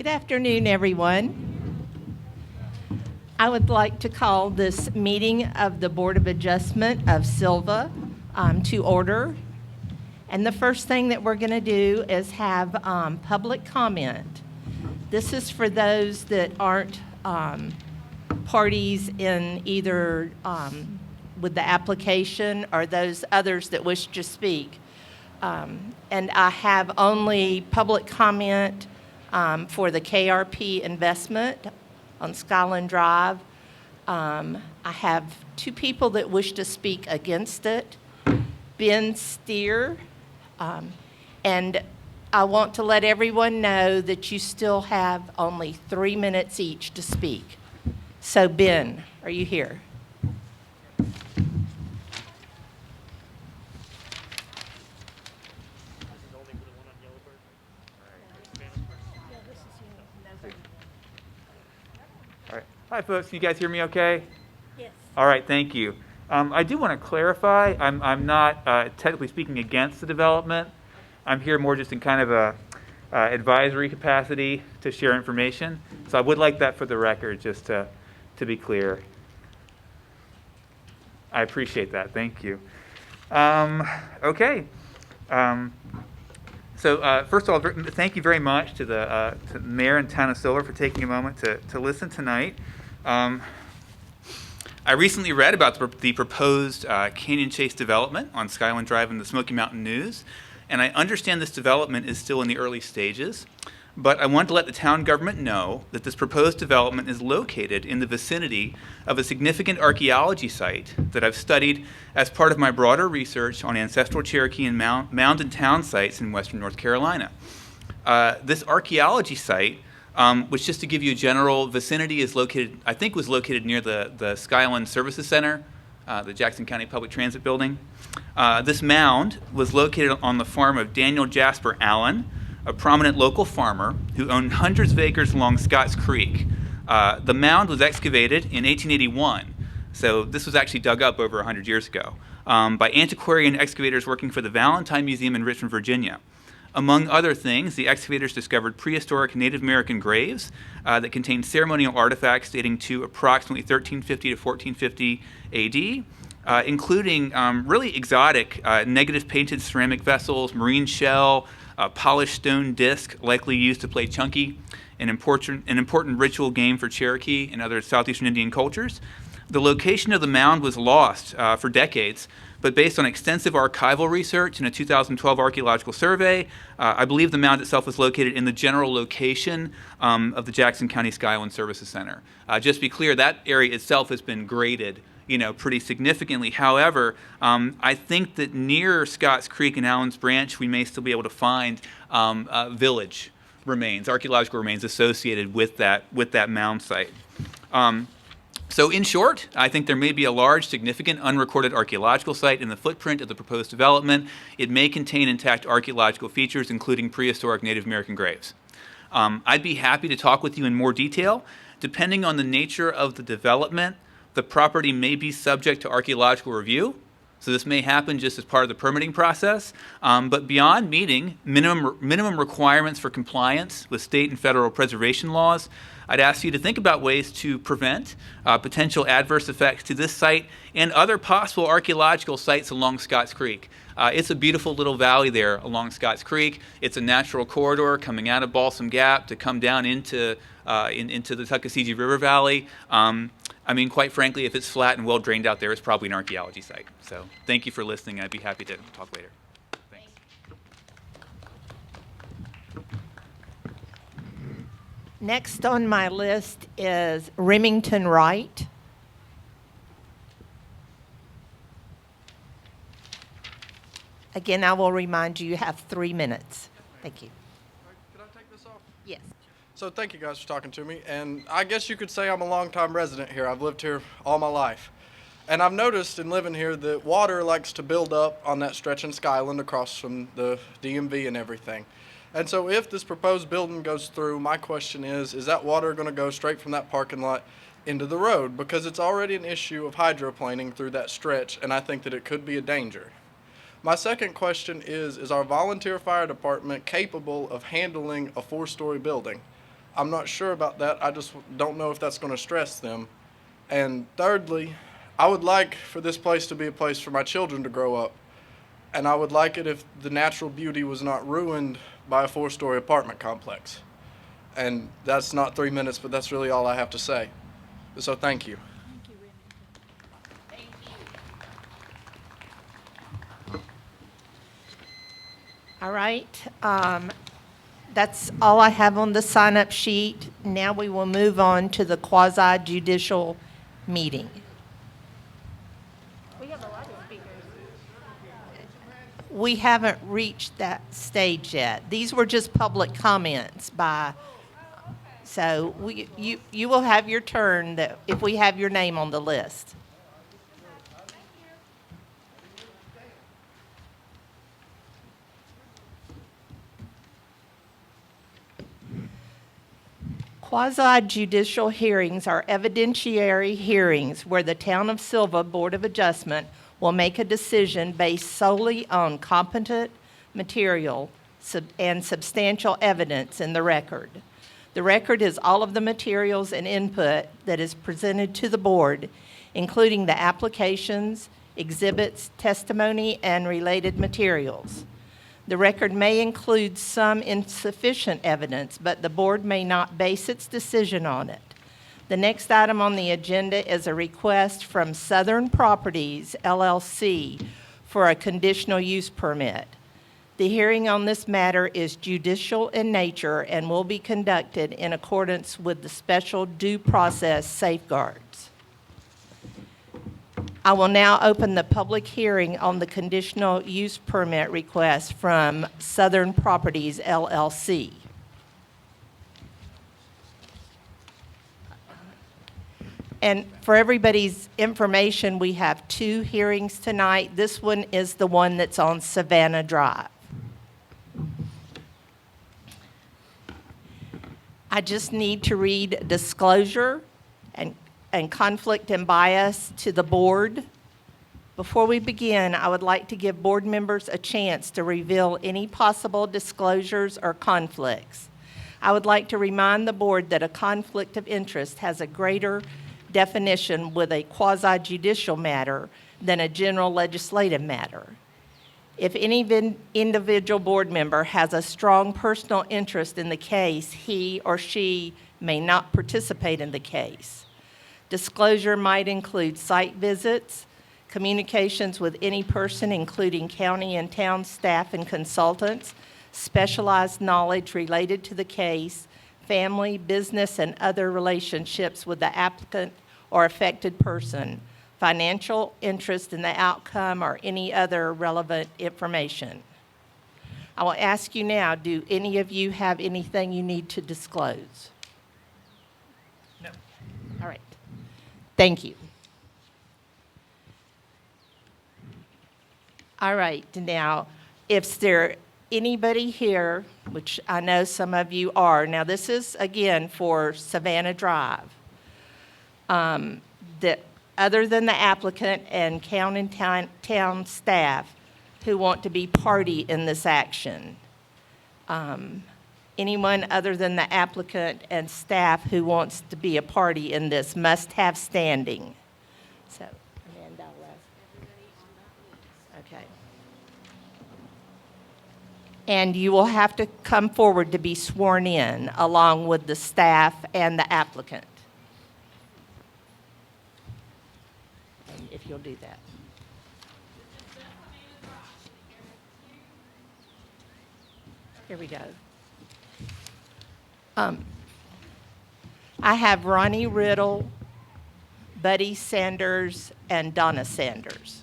Good afternoon, everyone. I would like to call this meeting of the Board of Adjustment of Sylva to order. And the first thing that we're going to do is have public comment. This is for those that aren't parties in either with the application or those others that wish to speak. And I have only public comment for the KRP investment on Skyline Drive. I have two people that wish to speak against it. Ben Steer, and I want to let everyone know that you still have only 3 minutes each to speak. So Ben, are you here? Hi, folks. Can you guys hear me okay? Yes. All right, thank you. I do want to clarify, I'm not technically speaking against the development. I'm here more just in kind of a advisory capacity to share information. So I would like that for the record, just to be clear. I appreciate that. Thank you. Okay. So first of all, thank you very much to the Mayor and Town of Sylva for taking a moment to listen tonight. I recently read about the proposed Canyon Chase development on Skyline Drive in the Smoky Mountain News, and I understand this development is still in the early stages, but I want to let the town government know that this proposed development is located in the vicinity of a significant archaeology site that I've studied as part of my broader research on ancestral Cherokee and mound and town sites in western North Carolina. This archaeology site, which, just to give you a general vicinity, is located, I think was located near the Skyline Services Center, the Jackson County Public Transit Building. This mound was located on the farm of Daniel Jasper Allen, a prominent local farmer who owned hundreds of acres along Scotts Creek. The mound was excavated in 1881, so this was actually dug up over 100 years ago, by antiquarian excavators working for the Valentine Museum in Richmond, Virginia. Among other things, the excavators discovered prehistoric Native American graves that contained ceremonial artifacts dating to approximately 1350 to 1450 AD, including really exotic negative painted ceramic vessels, marine shell, polished stone disc likely used to play chunky, an important ritual game for Cherokee and other southeastern Indian cultures. The location of the mound was lost for decades, but based on extensive archival research and a 2012 archaeological survey, I believe the mound itself was located in the general location of the Jackson County Skyline Services Center. Just to be clear, that area itself has been graded, pretty significantly. However, I think that near Scotts Creek and Allen's Branch, we may still be able to find village remains, archaeological remains associated with that mound site. So in short, I think there may be a large, significant, unrecorded archaeological site in the footprint of the proposed development. It may contain intact archaeological features, including prehistoric Native American graves. I'd be happy to talk with you in more detail. Depending on the nature of the development, the property may be subject to archaeological review. So this may happen just as part of the permitting process. But beyond meeting minimum requirements for compliance with state and federal preservation laws, I'd ask you to think about ways to prevent potential adverse effects to this site and other possible archaeological sites along Scotts Creek. It's a beautiful little valley there along Scotts Creek. It's a natural corridor coming out of Balsam Gap to come down into the Tuckasegee River Valley. Quite frankly, if it's flat and well drained out there, it's probably an archaeology site. So thank you for listening. I'd be happy to talk later. Thanks. Next on my list is Remington Wright. Again, I will remind you, you have 3 minutes. Thank you. Could I take this off? Yes. So thank you guys for talking to me, and I guess you could say I'm a longtime resident here. I've lived here all my life. And I've noticed in living here that water likes to build up on that stretch in Skyland across from the DMV and everything. And so if this proposed building goes through, my question is that water going to go straight from that parking lot into the road? Because it's already an issue of hydroplaning through that stretch, and I think that it could be a danger. My second question is our volunteer fire department capable of handling a 4-story building? I'm not sure about that. I just don't know if that's going to stress them. And thirdly, I would like for this place to be a place for my children to grow up. And I would like it if the natural beauty was not ruined by a 4-story apartment complex. And that's not 3 minutes, but that's really all I have to say. So thank you. All right. That's all I have on the sign-up sheet. Now we will move on to the quasi-judicial meeting. We have a lot of speakers. We haven't reached that stage yet. These were just public comments so you will have your turn if we have your name on the list. Quasi-judicial hearings are evidentiary hearings where the Town of Sylva Board of Adjustment will make a decision based solely on competent material and substantial evidence in the record. The record is all of the materials and input that is presented to the board, including the applications, exhibits, testimony, and related materials. The record may include some insufficient evidence, but the board may not base its decision on it. The next item on the agenda is a request from Southern Properties, LLC, for a conditional use permit. The hearing on this matter is judicial in nature and will be conducted in accordance with the special due process safeguards. I will now open the public hearing on the conditional use permit request from Southern Properties, LLC. And for everybody's information, we have 2 hearings tonight. This one is the one that's on Savannah Drive. I just need to read disclosure and conflict and bias to the board. Before we begin, I would like to give board members a chance to reveal any possible disclosures or conflicts. I would like to remind the board that a conflict of interest has a greater definition with a quasi-judicial matter than a general legislative matter. If any individual board member has a strong personal interest in the case, he or she may not participate in the case. Disclosure might include site visits, communications with any person, including county and town staff and consultants, specialized knowledge related to the case, family, business, and other relationships with the applicant or affected person, financial interest in the outcome, or any other relevant information. I will ask you now, do any of you have anything you need to disclose? No. All right. Thank you. All right, now, if there anybody here, which I know some of you are, now this is, again, for Savannah Drive, that other than the applicant and county and town staff who want to be party in this action. Anyone other than the applicant and staff who wants to be a party in this must have standing. So, Amanda, okay. And you will have to come forward to be sworn in along with the staff and the applicant. And if you'll do that. Here we go. I have Ronnie Riddle, Buddy Sanders, and Donna Sanders.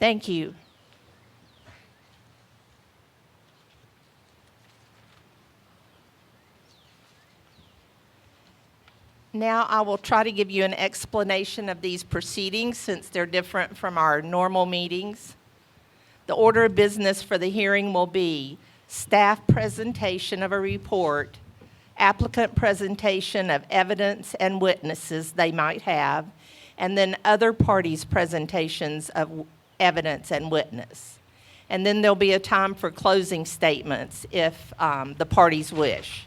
Thank you. Now I will try to give you an explanation of these proceedings since they're different from our normal meetings. The order of business for the hearing will be staff presentation of a report, applicant presentation of evidence and witnesses they might have, and then other parties' presentations of evidence and witness. And then there'll be a time for closing statements if the parties wish.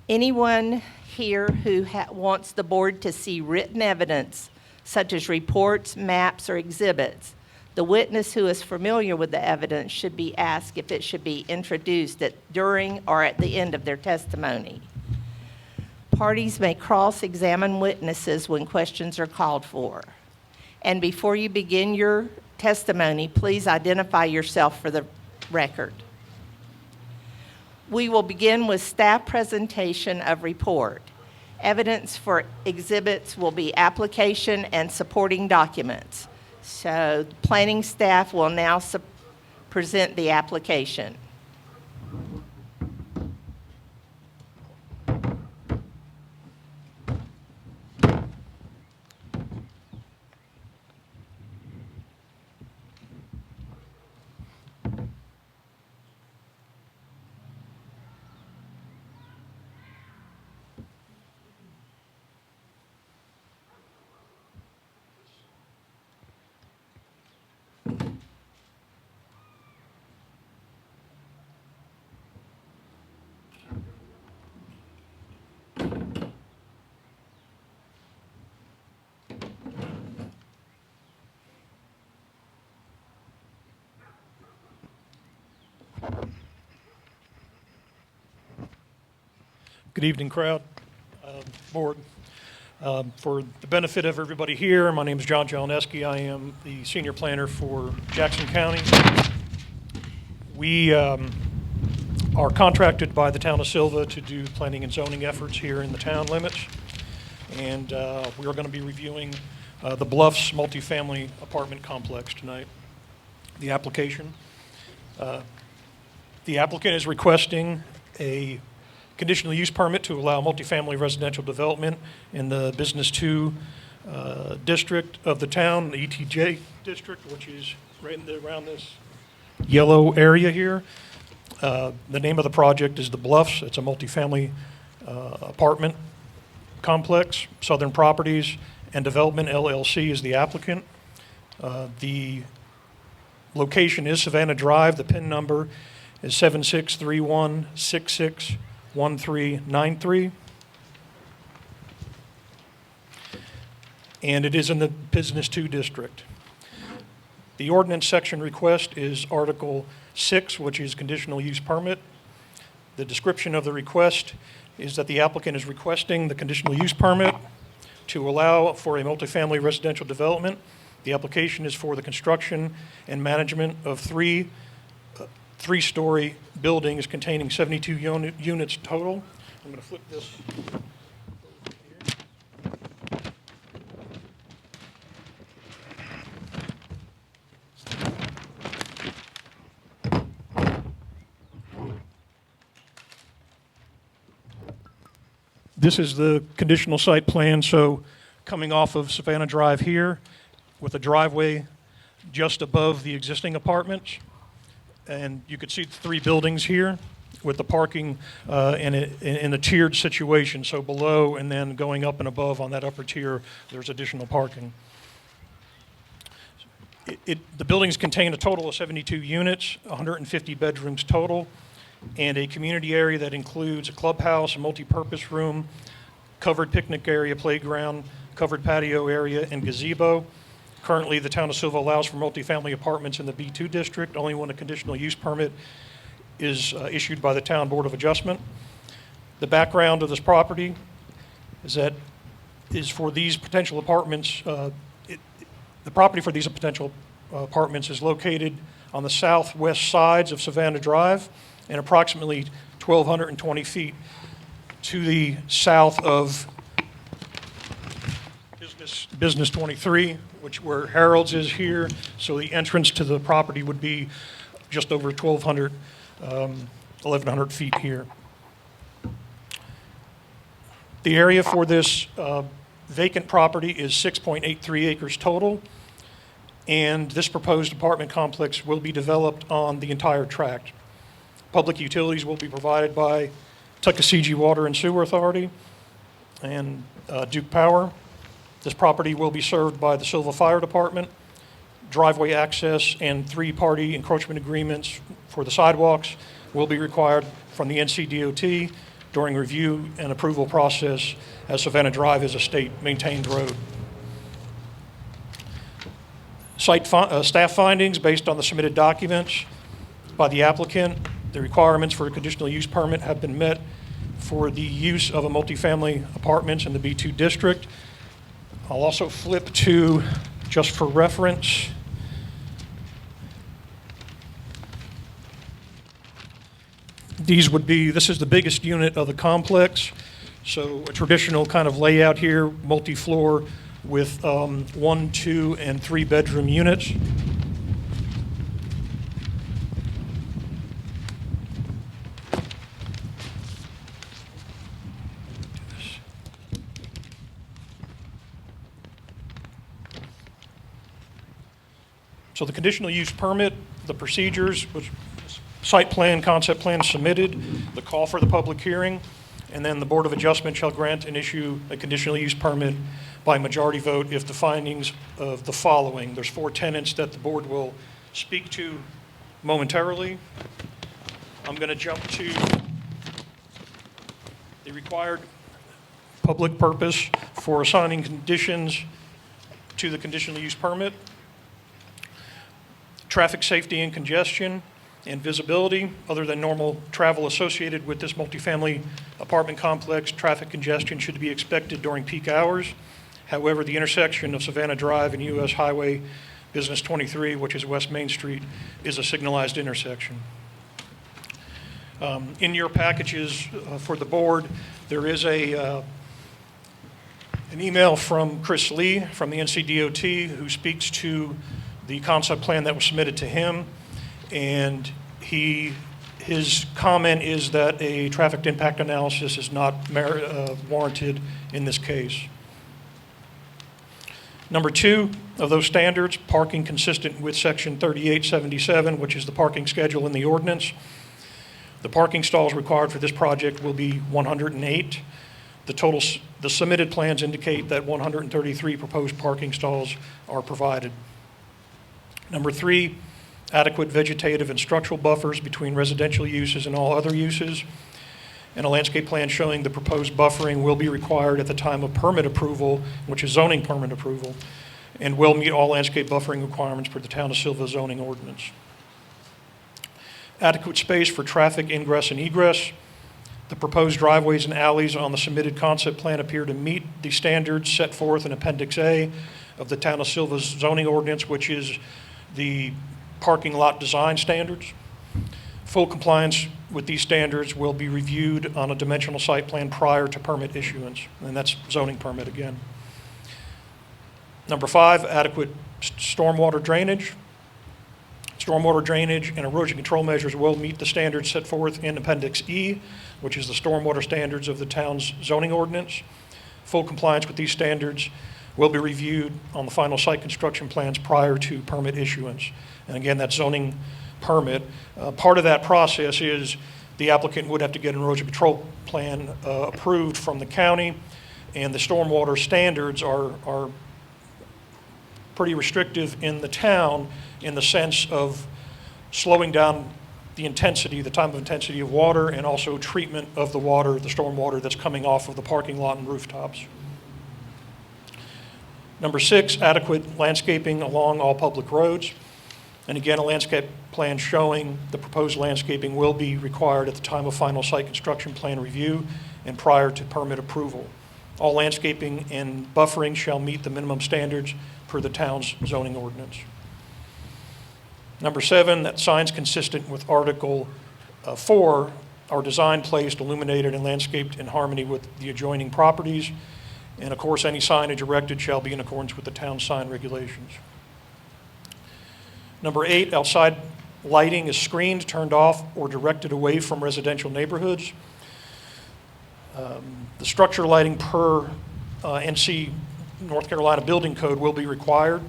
Anyone here who wants the board to see written evidence, such as reports, maps, or exhibits, the witness who is familiar with the evidence should be asked if it should be introduced during or at the end of their testimony. Parties may cross-examine witnesses when questions are called for. And before you begin your testimony, please identify yourself for the record. We will begin with staff presentation of report. Evidence for exhibits will be application and supporting documents. So planning staff will now present the application. Good evening, crowd, board. For the benefit of everybody here, my name is John Jeleneski. I am the senior planner for Jackson County. We are contracted by the town of Sylva to do planning and zoning efforts here in the town limits. And we are going to be reviewing the Bluffs multifamily apartment complex tonight, the application. The applicant is requesting a conditional use permit to allow multifamily residential development in the Business 2 district of the town, the ETJ district, which is right around this yellow area here. The name of the project is the Bluffs. It's a multifamily apartment complex. Southern Properties and Development LLC is the applicant. The location is Savannah Drive. The PIN number is 7631661393. And it is in the Business 2 district. The ordinance section request is Article 6, which is conditional use permit. The description of the request is that the applicant is requesting the conditional use permit to allow for a multifamily residential development. The application is for the construction and management of three-story buildings containing 72 units total. I'm going to flip this over here. This is the conditional site plan, so coming off of Savannah Drive here with a driveway just above the existing apartments. And you could see the three buildings here with the parking in a tiered situation. So below and then going up and above on that upper tier, there's additional parking. The buildings contain a total of 72 units, 150 bedrooms total, and a community area that includes a clubhouse, a multi-purpose room, covered picnic area, playground, covered patio area, and gazebo. Currently, the town of Sylva allows for multifamily apartments in the B2 district, only when a conditional use permit is issued by the Town Board of Adjustment. The background of this property is for these potential apartments, the property for these potential apartments is located on the southwest sides of Savannah Drive and approximately 1,220 feet to the south of Business 23, where Harold's is here. So the entrance to the property would be just over 1,100 feet here. The area for this vacant property is 6.83 acres total, and this proposed apartment complex will be developed on the entire tract. Public utilities will be provided by Tuckasegee Water and Sewer Authority and Duke Power. This property will be served by the Sylva Fire Department. Driveway access and three-party encroachment agreements for the sidewalks will be required from the NCDOT during review and approval process, as Savannah Drive is a state-maintained road. Staff findings based on the submitted documents by the applicant. The requirements for a conditional use permit have been met for the use of a multifamily apartments in the B2 district. I'll also flip to, just for reference, this is the biggest unit of the complex. So a traditional kind of layout here, multi-floor with 1, 2, and 3 bedroom units. So the conditional use permit, the procedures, was site plan, concept plan submitted, the call for the public hearing, and then the Board of Adjustment shall grant and issue a conditional use permit by majority vote if the findings of the following. There's 4 tenants that the board will speak to momentarily. I'm going to jump to the required public purpose for assigning conditions to the conditional use permit. Traffic safety and congestion and visibility. Other than normal travel associated with this multifamily apartment complex, traffic congestion should be expected during peak hours. However, the intersection of Savannah Drive and US Highway Business 23, which is West Main Street, is a signalized intersection. In your packages for the board, there is an email from Chris Lee from the NCDOT who speaks to the concept plan that was submitted to him, and his comment is that a traffic impact analysis is not warranted in this case. Number 2 of those standards, parking consistent with section 3877, which is the parking schedule in the ordinance. The parking stalls required for this project will be 108. The submitted plans indicate that 133 proposed parking stalls are provided. Number 3, adequate vegetative and structural buffers between residential uses and all other uses. And a landscape plan showing the proposed buffering will be required at the time of permit approval, which is zoning permit approval, and will meet all landscape buffering requirements per the Town of Sylva zoning ordinance. Adequate space for traffic ingress and egress. The proposed driveways and alleys on the submitted concept plan appear to meet the standards set forth in Appendix A of the Town of Sylva's zoning ordinance, which is the parking lot design standards. Full compliance with these standards will be reviewed on a dimensional site plan prior to permit issuance, and that's zoning permit again. Number 5, adequate stormwater drainage. Stormwater drainage and erosion control measures will meet the standards set forth in Appendix E, which is the stormwater standards of the town's zoning ordinance. Full compliance with these standards will be reviewed on the final site construction plans prior to permit issuance. And again, that's zoning permit. Part of that process is the applicant would have to get an erosion control plan approved from the county, and the stormwater standards are pretty restrictive in the town in the sense of slowing down the intensity, the time of intensity of water, and also treatment of the water, the stormwater that's coming off of the parking lot and rooftops. Number 6, adequate landscaping along all public roads. And again, a landscape plan showing the proposed landscaping will be required at the time of final site construction plan review and prior to permit approval. All landscaping and buffering shall meet the minimum standards per the town's zoning ordinance. Number 7, that signs consistent with Article 4 are designed, placed, illuminated, and landscaped in harmony with the adjoining properties. And of course, any signage erected shall be in accordance with the town sign regulations. Number 8, outside lighting is screened, turned off, or directed away from residential neighborhoods. The structure lighting per NC North Carolina Building Code will be required.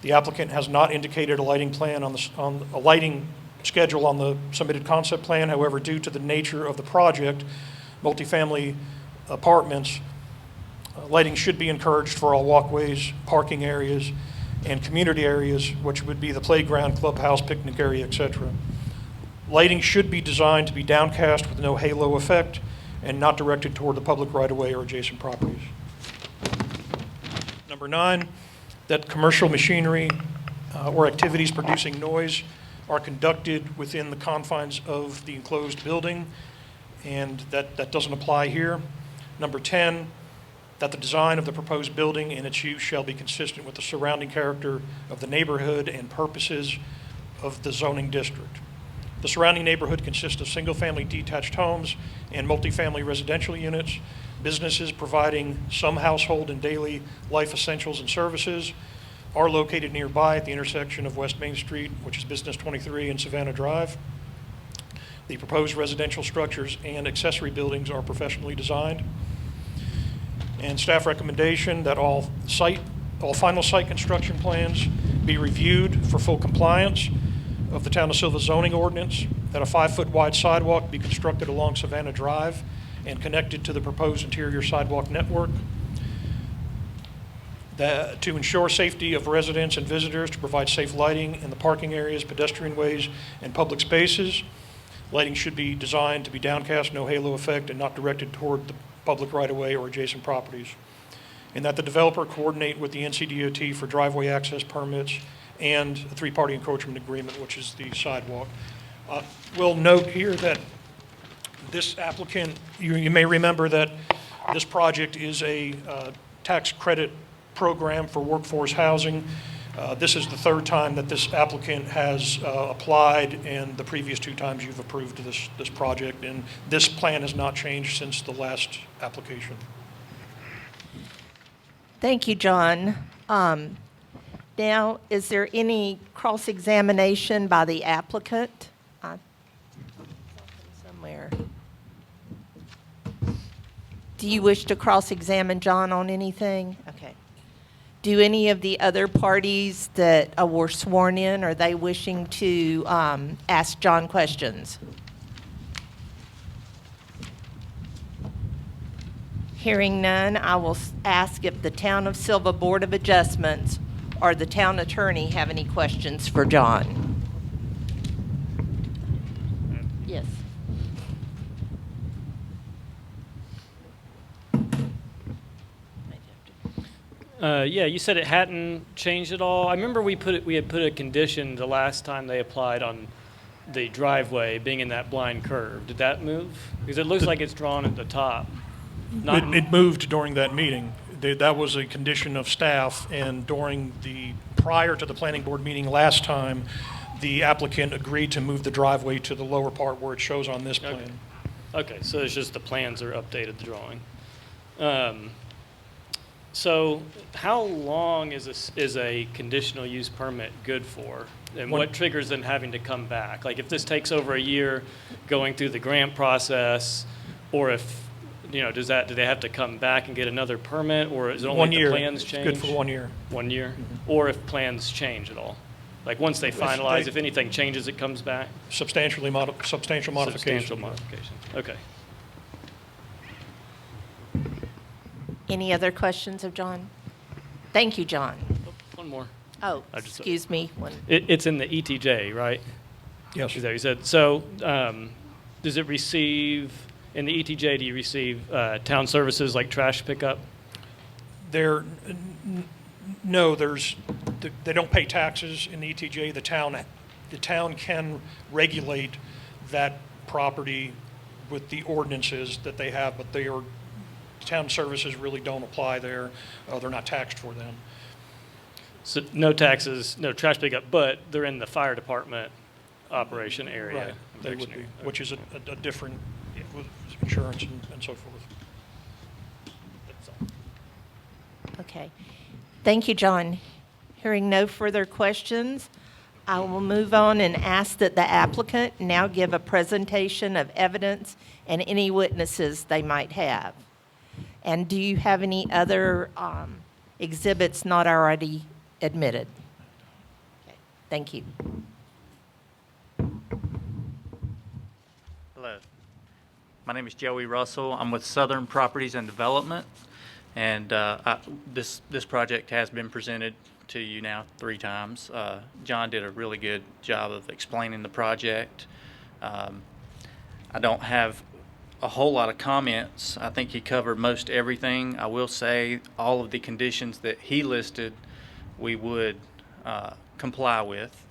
The applicant has not indicated a lighting plan on a lighting schedule on the submitted concept plan. However, due to the nature of the project, multifamily apartments, lighting should be encouraged for all walkways, parking areas, and community areas, which would be the playground, clubhouse, picnic area, etc. Lighting should be designed to be downcast with no halo effect and not directed toward the public right-of-way or adjacent properties. Number 9, that commercial machinery or activities producing noise are conducted within the confines of the enclosed building, and that doesn't apply here. Number 10, that the design of the proposed building and its use shall be consistent with the surrounding character of the neighborhood and purposes of the zoning district. The surrounding neighborhood consists of single-family detached homes and multifamily residential units, businesses providing some household and daily life essentials and services are located nearby at the intersection of West Main Street, which is Business 23, and Savannah Drive. The proposed residential structures and accessory buildings are professionally designed. And staff recommendation that all final site construction plans be reviewed for full compliance of the Town of Sylva zoning ordinance, that a 5-foot wide sidewalk be constructed along Savannah Drive and connected to the proposed interior sidewalk network, that to ensure safety of residents and visitors, to provide safe lighting in the parking areas, pedestrian ways, and public spaces. Lighting should be designed to be downcast, no halo effect, and not directed toward the public right-of-way or adjacent properties. And that the developer coordinate with the NCDOT for driveway access permits and a 3-party encroachment agreement, which is the sidewalk. We'll note here that this applicant, you may remember that this project is a tax credit program for workforce housing. This is the 3rd time that this applicant has applied, and the previous 2 times you've approved this project, and this plan has not changed since the last application. Thank you, John. Now, is there any cross-examination by the applicant? Somewhere. Do you wish to cross-examine John on anything? Okay. Do any of the other parties that were sworn in, are they wishing to ask John questions? Hearing none, I will ask if the Town of Sylva Board of Adjustments or the town attorney have any questions for John. Yes. Yeah, you said it hadn't changed at all. I remember we had put a condition the last time they applied on the driveway being in that blind curve. Did that move? Because it looks like it's drawn at the top. It moved during that meeting. That was a condition of staff, and prior to the planning board meeting last time, the applicant agreed to move the driveway to the lower part where it shows on this plan. Okay, so it's just the plans are updated, the drawing. So how long is a conditional use permit good for? And what triggers them having to come back? Like if this takes over a year going through the grant process, or if, do they have to come back and get another permit, or is it only if the plans change? Good for 1 year. 1 year? Mm-hmm. Or if plans change at all? Like once they finalize, if anything changes, it comes back? Substantial modification. Substantial modification, okay. Any other questions of John? Thank you, John. Oh, one more. Oh, excuse me. It's in the ETJ, right? Yes. Is that what you said? So does it receive, in the ETJ, do you receive town services like trash pickup? No, they don't pay taxes in the ETJ. The town can regulate that property with the ordinances that they have, but town services really don't apply there. They're not taxed for them. So no taxes, no trash pickup, but they're in the fire department operation area. Right, they would be, which is a different, with insurance and so forth. That's all. Okay. Thank you, John. Hearing no further questions, I will move on and ask that the applicant now give a presentation of evidence and any witnesses they might have. And do you have any other exhibits not already admitted? Okay, thank you. Hello. My name is Joey Russell. I'm with Southern Properties and Development, and this project has been presented to you now 3 times. John did a really good job of explaining the project. I don't have a whole lot of comments. I think he covered most everything. I will say all of the conditions that he listed we would comply with.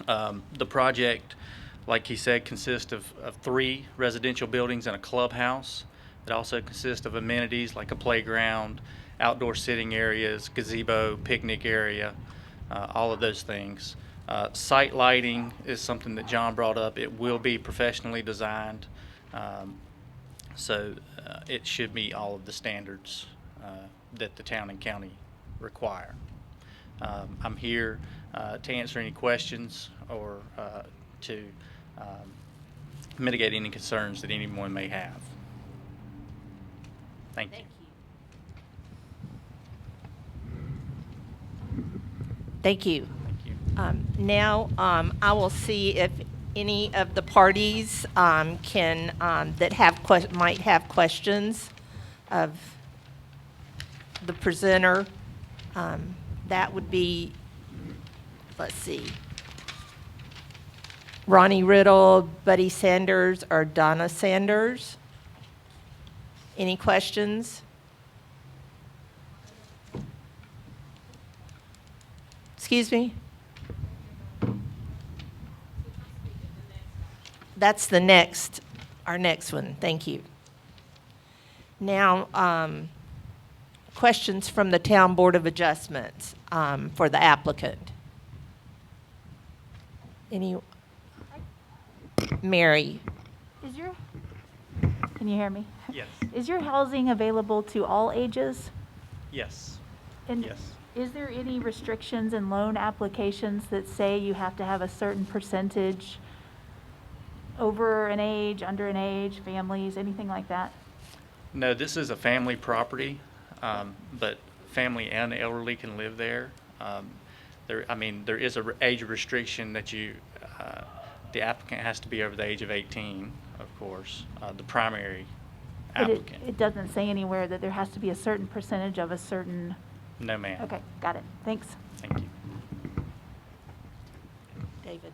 The project, like he said, consists of 3 residential buildings and a clubhouse. It also consists of amenities like a playground, outdoor sitting areas, gazebo, picnic area, all of those things. Site lighting is something that John brought up. It will be professionally designed, so it should meet all of the standards that the town and county require. I'm here to answer any questions or to mitigate any concerns that anyone may have. Thank you. Thank you. Thank you. Now, I will see if any of the parties can, that have might have questions of the presenter. That would be, let's see, Ronnie Riddle, Buddy Sanders, or Donna Sanders. Any questions? Excuse me? That's the next, our next one. Thank you. Now, questions from the Town Board of Adjustments for the applicant. Any? Mary? Can you hear me? Yes. Is your housing available to all ages? Yes. And Yes. is there any restrictions in loan applications that say you have to have a certain percentage over an age, under an age, families, anything like that? No, this is a family property, but family and elderly can live there. There is a age restriction that the applicant has to be over the age of 18, of course, the primary But applicant. it doesn't say anywhere that there has to be a certain percentage of a certain, No, ma'am. okay, got it, thanks. Thank you. David?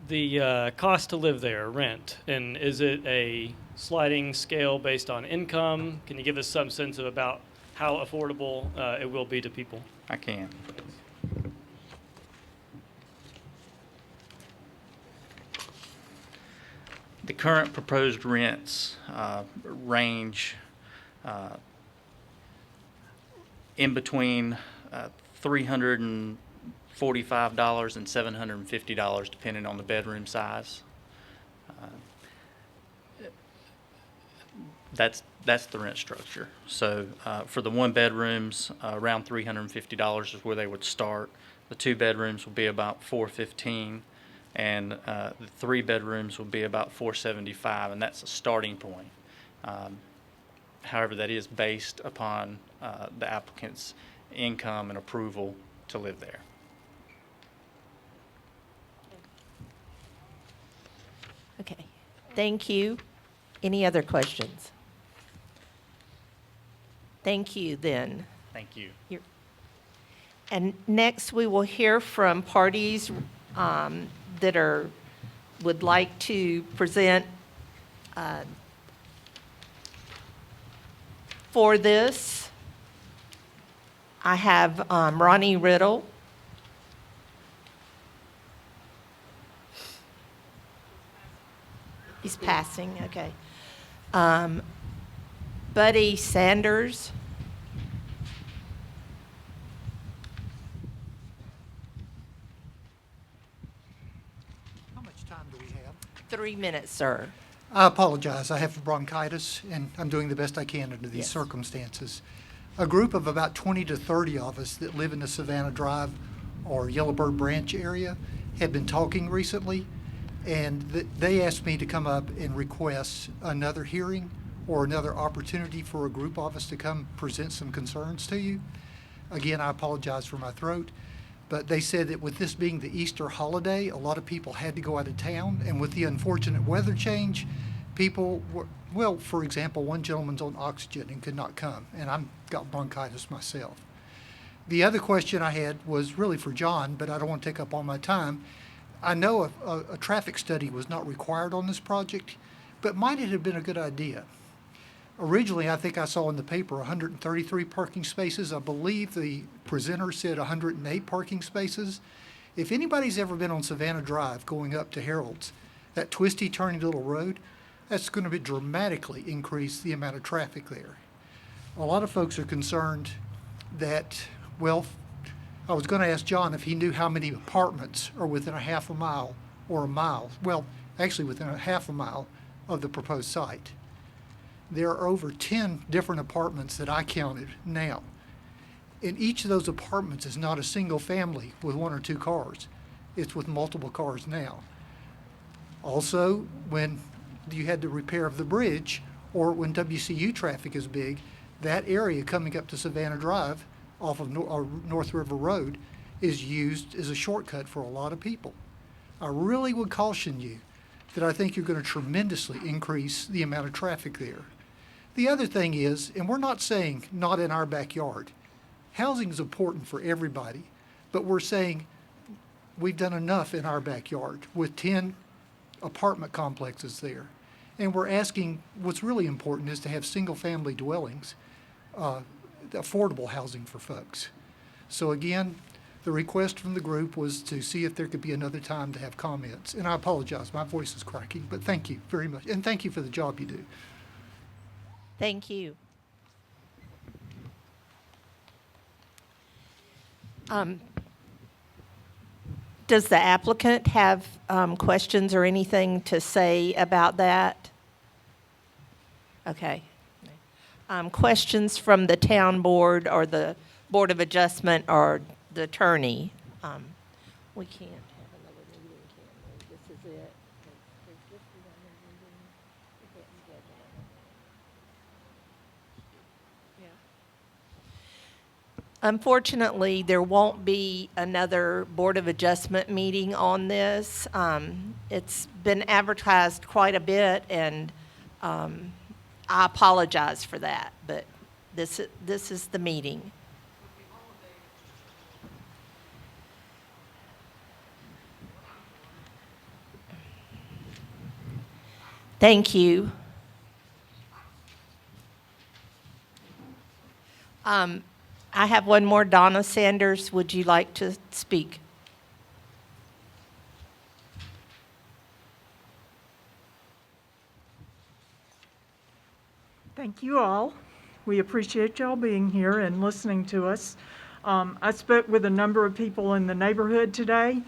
The cost to live there, rent, and is it a sliding scale based on income? Can you give us some sense of about how affordable it will be to people? I can. The current proposed rents range in between $345 and $750, depending on the bedroom size. That's the rent structure. So for the 1 bedrooms, around $350 is where they would start. The 2 bedrooms will be about $415, and the 3 bedrooms will be about $475, and that's a starting point. However, that is based upon the applicant's income and approval to live there. Okay, thank you. Any other questions? Thank you, then. Thank you. And next, we will hear from parties that would like to present for this. I have Ronnie Riddle. He's passing, okay. Buddy Sanders. How much time do we have? 3 minutes, sir. I apologize. I have bronchitis, and I'm doing the best I can under these Yes. circumstances. A group of about 20 to 30 of us that live in the Savannah Drive or Yellowbird Branch area have been talking recently, and they asked me to come up and request another hearing or another opportunity for a group of us to come present some concerns to you. Again, I apologize for my throat, but they said that with this being the Easter holiday, a lot of people had to go out of town, and with the unfortunate weather change, people were, well, for example, one gentleman's on oxygen and could not come, and I've got bronchitis myself. The other question I had was really for John, but I don't want to take up all my time. I know a traffic study was not required on this project, but might it have been a good idea? Originally, I think I saw in the paper 133 parking spaces. I believe the presenter said 108 parking spaces. If anybody's ever been on Savannah Drive going up to Harold's, that twisty, turny little road, that's going to dramatically increase the amount of traffic there. A lot of folks are concerned that, well, I was going to ask John if he knew how many apartments are within a half a mile or a mile. Well, actually within a half a mile of the proposed site. There are over 10 different apartments that I counted now. And each of those apartments is not a single family with one or two cars. It's with multiple cars now. Also, when you had the repair of the bridge, or when WCU traffic is big, that area coming up to Savannah Drive off of North River Road is used as a shortcut for a lot of people. I really would caution you that I think you're going to tremendously increase the amount of traffic there. The other thing is, and we're not saying not in our backyard, housing is important for everybody, but we're saying we've done enough in our backyard with 10 apartment complexes there. And we're asking, what's really important is to have single-family dwellings, affordable housing for folks. So again, the request from the group was to see if there could be another time to have comments. And I apologize, my voice is cracking, but thank you very much. And thank you for the job you do. Thank you. Does the applicant have questions or anything to say about that? Okay. Questions from the town board or the Board of Adjustment or the attorney? We can't have another meeting, can we? This is it. There's just one more meeting. We can't schedule it. Yeah. Unfortunately, there won't be another Board of Adjustment meeting on this. It's been advertised quite a bit, and I apologize for that, but this is the meeting. Thank you. I have one more. Donna Sanders, would you like to speak? Thank you all. We appreciate y'all being here and listening to us. I spoke with a number of people in the neighborhood today.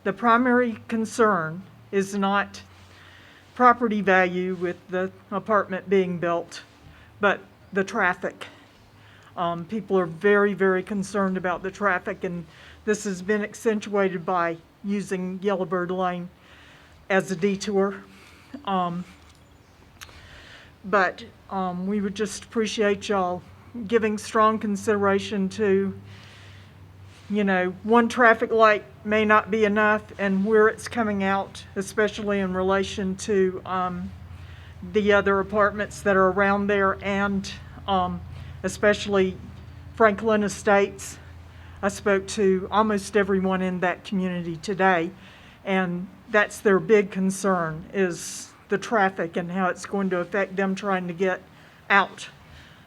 The primary concern is not property value with the apartment being built, but the traffic. People are very, very concerned about the traffic, and this has been accentuated by using Yellowbird Lane as a detour. But we would just appreciate y'all giving strong consideration to, one traffic light may not be enough, and where it's coming out, especially in relation to the other apartments that are around there, and especially Franklin Estates. I spoke to almost everyone in that community today, and that's their big concern, is the traffic and how it's going to affect them trying to get out,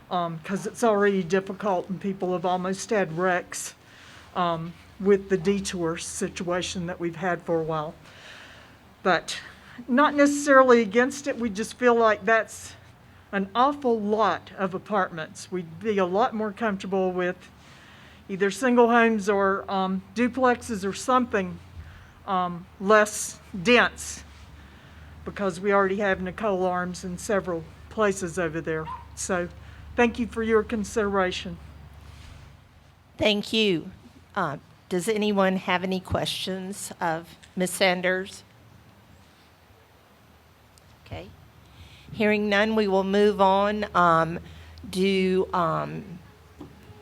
because it's already difficult and people have almost had wrecks with the detour situation that we've had for a while. But not necessarily against it, we just feel like that's an awful lot of apartments. We'd be a lot more comfortable with either single homes or duplexes or something less dense, because we already have Nicole Arms in several places over there. So thank you for your consideration. Thank you. Does anyone have any questions of Ms. Sanders? Okay. Hearing none, we will move on. Do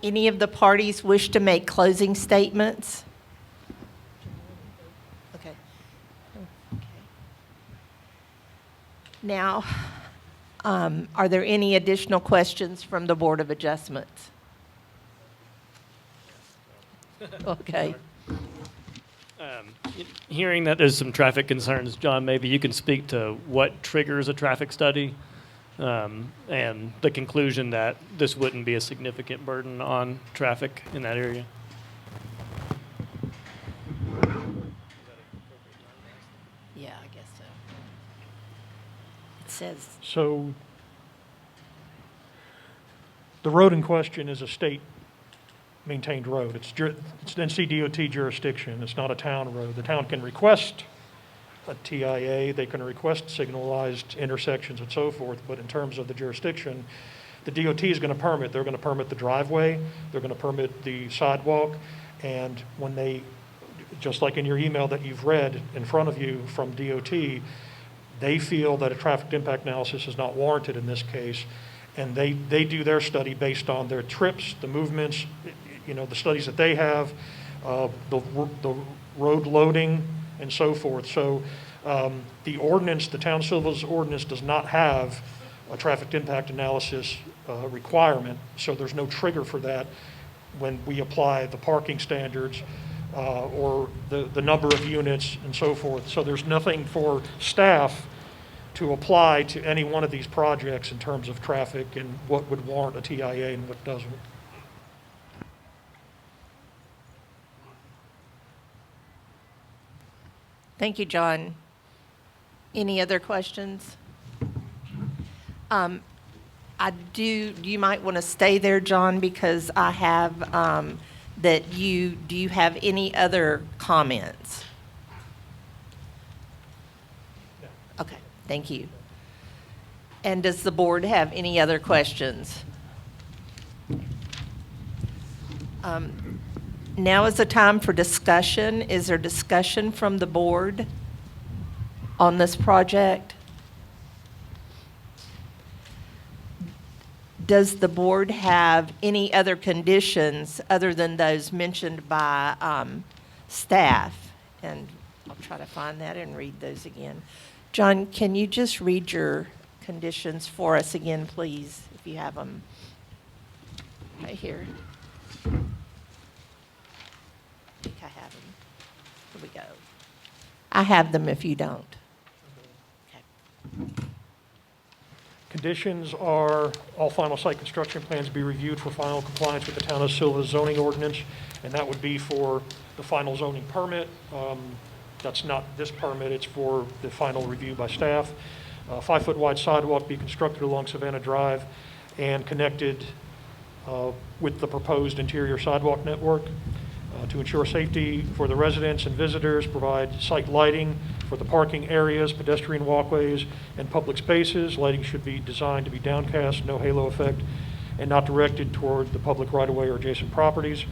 any of the parties wish to make closing statements? Okay. Now, are there any additional questions from the Board of Adjustments? Okay. Hearing that there's some traffic concerns, John, maybe you can speak to what triggers a traffic study and the conclusion that this wouldn't be a significant burden on traffic in that area. Yeah, I guess so. It says, So the road in question is a state-maintained road. It's NCDOT jurisdiction. It's not a town road. The town can request a TIA. They can request signalized intersections and so forth, but in terms of the jurisdiction, the DOT is going to permit. They're going to permit the driveway. They're going to permit the sidewalk. And when they, just like in your email that you've read in front of you from DOT, they feel that a traffic impact analysis is not warranted in this case. And they do their study based on their trips, the movements, the studies that they have, the road loading and so forth. So the ordinance, the town of Sylva's ordinance does not have a traffic impact analysis requirement. So there's no trigger for that when we apply the parking standards or the number of units and so forth. So there's nothing for staff to apply to any one of these projects in terms of traffic and what would warrant a TIA and what doesn't. thank you, John. Any other questions? You might want to stay there, John, because I have do you have any other comments? Okay, thank you. And does the board have any other questions? Now is the time for discussion. Is there discussion from the board on this project? Does the board have any other conditions other than those mentioned by staff? And I'll try to find that and read those again. John, can you just read your conditions for us again, please, if you have them right here? I think I have them. Here we go. I have them if you don't. Okay. Conditions are all final site construction plans be reviewed for final compliance with the town of Sylva's zoning ordinance, and that would be for the final zoning permit. That's not this permit, it's for the final review by staff. 5-foot wide sidewalk be constructed along Savannah Drive and connected with the proposed interior sidewalk network. To ensure safety for the residents and visitors, provide site lighting for the parking areas, pedestrian walkways, and public spaces. Lighting should be designed to be downcast, no halo effect, and not directed toward the public right-of-way or adjacent properties.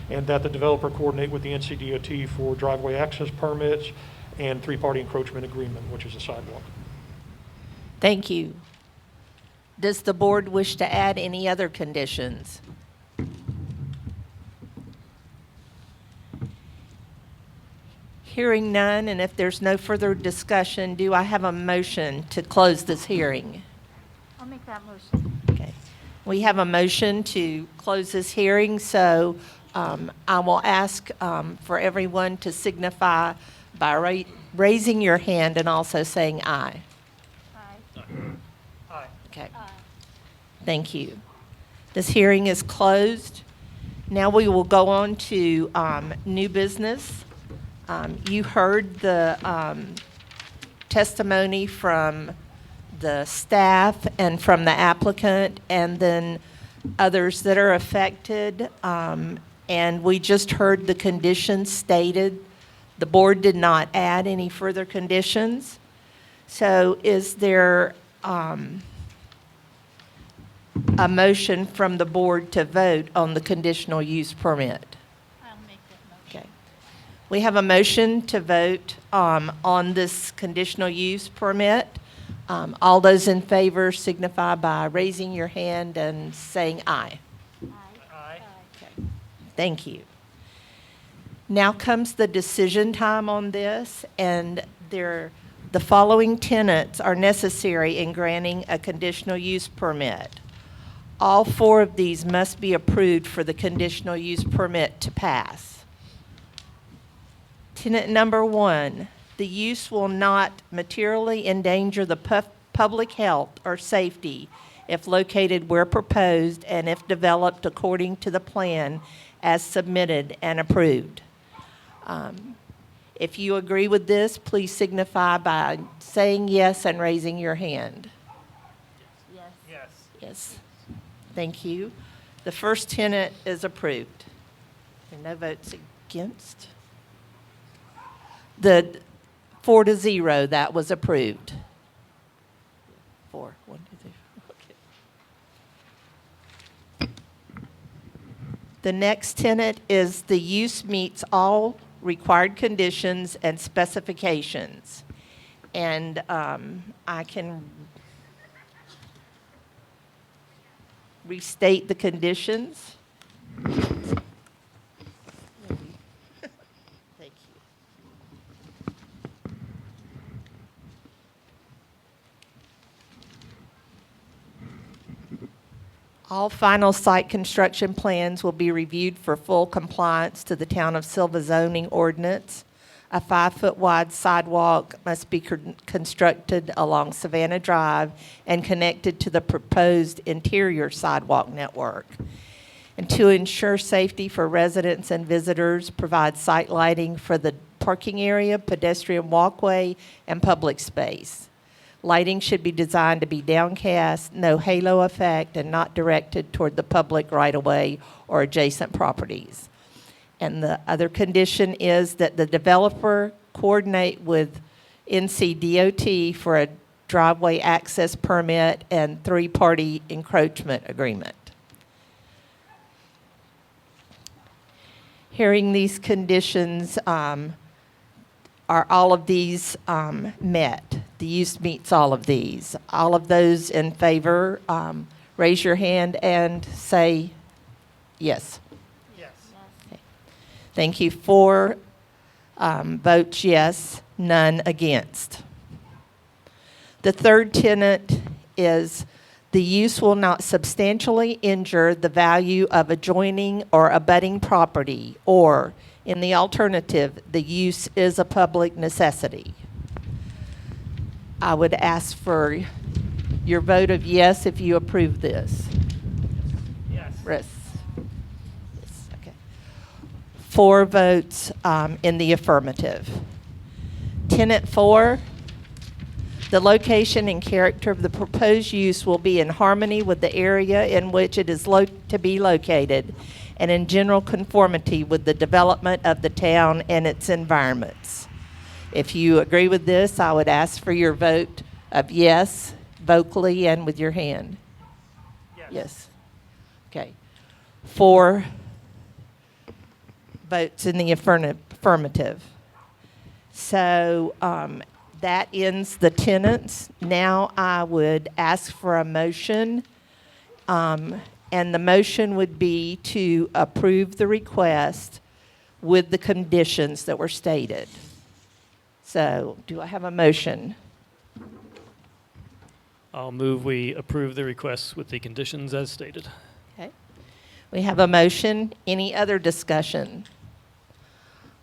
And that the developer coordinate with the NCDOT for driveway access permits and three-party encroachment agreement, which is a sidewalk. Thank you. Does the board wish to add any other conditions? Hearing none, and if there's no further discussion, do I have a motion to close this hearing? I'll make that motion. Okay. We have a motion to close this hearing, so I will ask for everyone to signify by raising your hand and also saying aye. Aye. Aye. Okay. Thank you. This hearing is closed. Now we will go on to new business. You heard the testimony from the staff and from the applicant, and then others that are affected. And we just heard the conditions stated. The board did not add any further conditions. So is there a motion from the board to vote on the conditional use permit? I'll make that motion. Okay. We have a motion to vote on this conditional use permit. All those in favor signify by raising your hand and saying aye. Aye. Okay. Thank you. Now comes the decision time on this, and the following tenets are necessary in granting a conditional use permit. All 4 of these must be approved for the conditional use permit to pass. Tenet number 1, the use will not materially endanger the public health or safety if located where proposed and if developed according to the plan as submitted and approved. If you agree with this, please signify by saying yes and raising your hand. Yes. Yes. Thank you. The first tenet is approved. There are no votes against. The 4-0, that was approved. 4, 1, 2, 3. Okay. The next tenet is the use meets all required conditions and specifications. And I can restate the conditions. Thank you. All final site construction plans will be reviewed for full compliance to the Town of Sylva zoning ordinance. A 5-foot wide sidewalk must be constructed along Savannah Drive and connected to the proposed interior sidewalk network. And to ensure safety for residents and visitors, provide site lighting for the parking area, pedestrian walkway, and public space. Lighting should be designed to be downcast, no halo effect, and not directed toward the public right-of-way or adjacent properties. And the other condition is that the developer coordinate with NCDOT for a driveway access permit and 3-party encroachment agreement. Hearing these conditions, are all of these met? The use meets all of these. All of those in favor, raise your hand and say yes. Yes. Okay. Thank you. 4 votes yes, none against. The third tenet is the use will not substantially injure the value of adjoining or abutting property, or in the alternative, the use is a public necessity. I would ask for your vote of yes if you approve this. Yes. Yes. Yes, okay. 4 votes in the affirmative. Tenet 4, the location and character of the proposed use will be in harmony with the area in which it is to be located and in general conformity with the development of the town and its environments. If you agree with this, I would ask for your vote of yes, vocally and with your hand. Yes. Okay. 4 votes in the affirmative. So that ends the tenets. Now I would ask for a motion. And the motion would be to approve the request with the conditions that were stated. So, do I have a motion? I'll move we approve the requests with the conditions as stated. Okay. We have a motion. Any other discussion?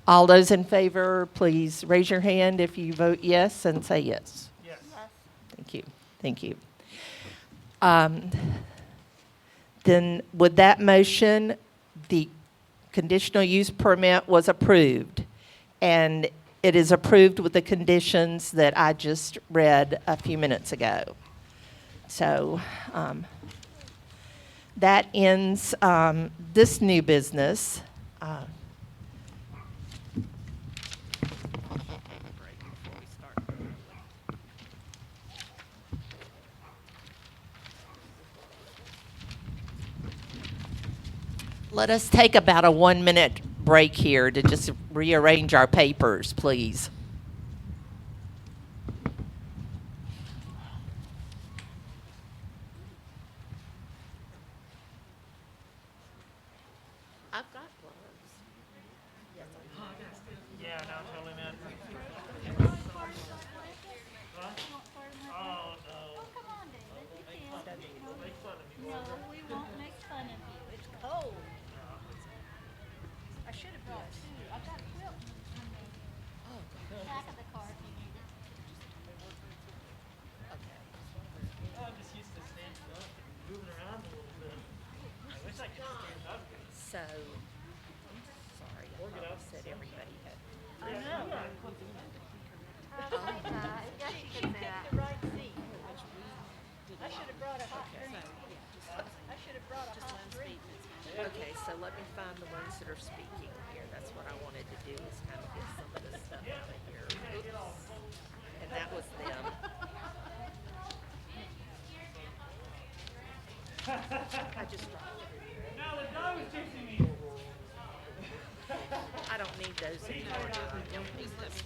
All those in favor, please raise your hand if you vote yes and say yes. Yes. Thank you. Thank you. Then with that motion, the conditional use permit was approved. And it is approved with the conditions that I just read a few minutes ago. So that ends this new business. Let us take about a 1-minute break here to just rearrange our papers, please. I've got gloves. Yeah, no, totally, man. Oh, no. Come on, David, you can. No, we won't make fun of you. It's cold. I should have brought two. I've got a quilt in the back of the car if you need it. I'm just used to standing up and moving around a little bit. I wish I could stand up. So, sorry, I said everybody had. I know. Oh, Yes, you can say that. the right seat. I should have brought a hot drink. I should have brought a hot drink. Okay, so let me find the ones that are speaking here. That's what I wanted to do, is kind of get some of the stuff out of here. Oops. And that was them. I just dropped it. No, the dog was chasing me. I don't need those anymore. I don't need those.